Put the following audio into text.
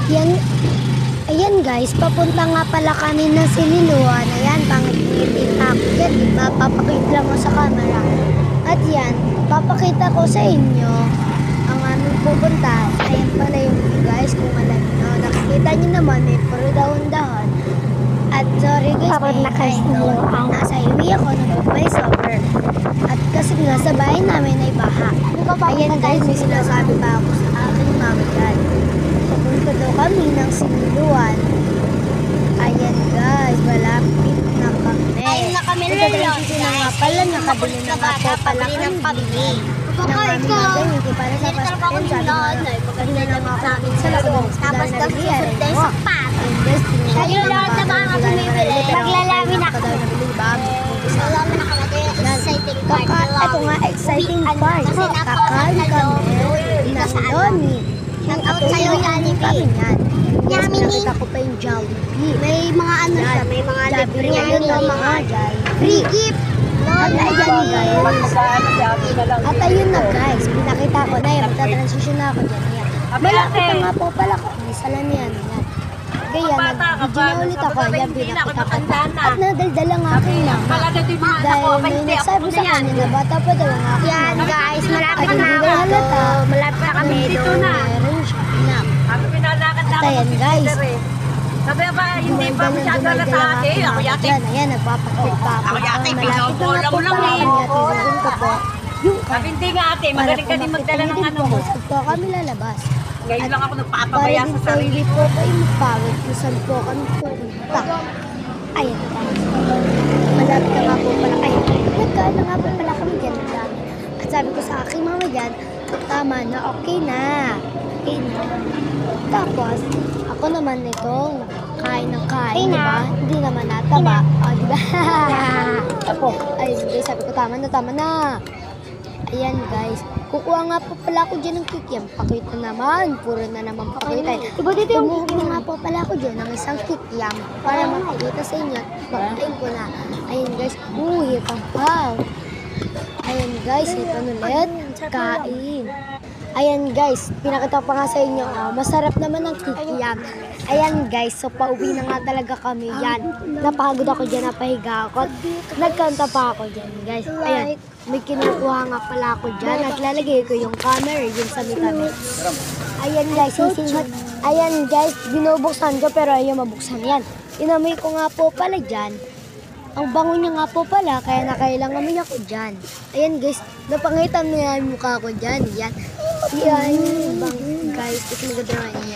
Yan, ayan guys, papunta nga pala kami ng Siniluan. Ayan, pangit-ngiti ako yan, di ba? Papakita mo sa camera. At yan, papakita ko sa inyo ang aming pupunta. Ayan pala yung guys, kung alam nyo. Nakikita nyo naman, may puro dahon-dahon. At sorry guys, nasa hiwi ako, nag-voice over. At kasi nga sa bahay namin ay baha. Ayan guys, may sinasabi pa ako sa aking mama dyan. Papunta daw kami ng Siniluan. Ayan guys, malapit na kami. Ayun na kami Nagdadala na nga pala, nakabili na nga po pala ng pabili. ng aming mga hindi para sa pasapin. Sabi nga, maganda na nga kami sa lakot. Tapos kami susunod tayo sa pat. Ayun guys, Ayun lahat na mga kami bibili. Maglalami na kami. Maglalami na kami. Exciting part. Ito nga, exciting part. Kakain kami ng Loni. Shout out sa'yo, Jollibee. Kami yan. Yes, Yummy. pinakita ko pa yung Jollibee. May mga ano siya, may mga libre Jollibee, yun yun, mga Jollibee. free gift. At ayan guys. At ayun na guys, pinakita ko na yan. Magta-transition na ako dyan. Ayan. Malapit na nga po pala ko. May salamihan. Yan. Kaya nag-video na ulit ako. Yan, pinakita ko pa. At nadaldala nga ako na. Dahil may nagsabi sa kanya na bata pa daw ang aking Yan mama. guys, malapit At na hindi ako. halata. Malapit na kami doon. Meron siya. Anak. At ayan guys. Sabi ba, hindi pa masyado na sa akin. Ako yate. Ayan, nagpapakit pa ako. Ako yate, Malapit na nga pinabola po mo lang pala eh. kami at isasin ko po. Yung Sabi hindi nga ate, magaling ka din magdala ng ano mo. Ito kami lalabas. Ngayon lang ako Para nagpapabaya sa dito sarili. hindi po kayo magpawid kung saan po kami pupunta. Ayan guys. Malapit na nga po pala kayo. Nagkaan na nga po pala kami dyan. At sabi ko sa aking mama dyan, tama na, okay na. Okay na. Tapos, ako naman itong kain ng kain, di ba? Hindi naman nataba. O, di ba? Ayun guys, sabi ko tama na. Ayan guys, kukuha nga po pala ako dyan ng kikiam. Pakita naman, puro na naman pakita. Diba dito yung kumuha nga po pala ako dyan ng isang kikiam para makikita sa inyo at pakain ko na. Ayun guys, hitang pa. Ayan guys, ito ulit, kain. Ayan guys, pinakita pa nga sa inyo, masarap naman ang kikiam. Ayan guys, so pauwi na nga talaga kami yan. Napagod ako dyan, napahiga ako. At nagkanta pa ako dyan guys. Ayan, may kinukuha nga pala ako dyan at lalagay ko yung camera yun sa may. Ayan guys, sisinghot. Ayan guys, binubuksan ko pero ayaw mabuksan yan. Inamoy ko nga po pala dyan. Ang bango niya nga po pala, kaya nakailangan amoy ako dyan. Ayan guys, napangitan na yan yung mukha ko dyan. Yan. Yan, bang guys, ito maganda yan.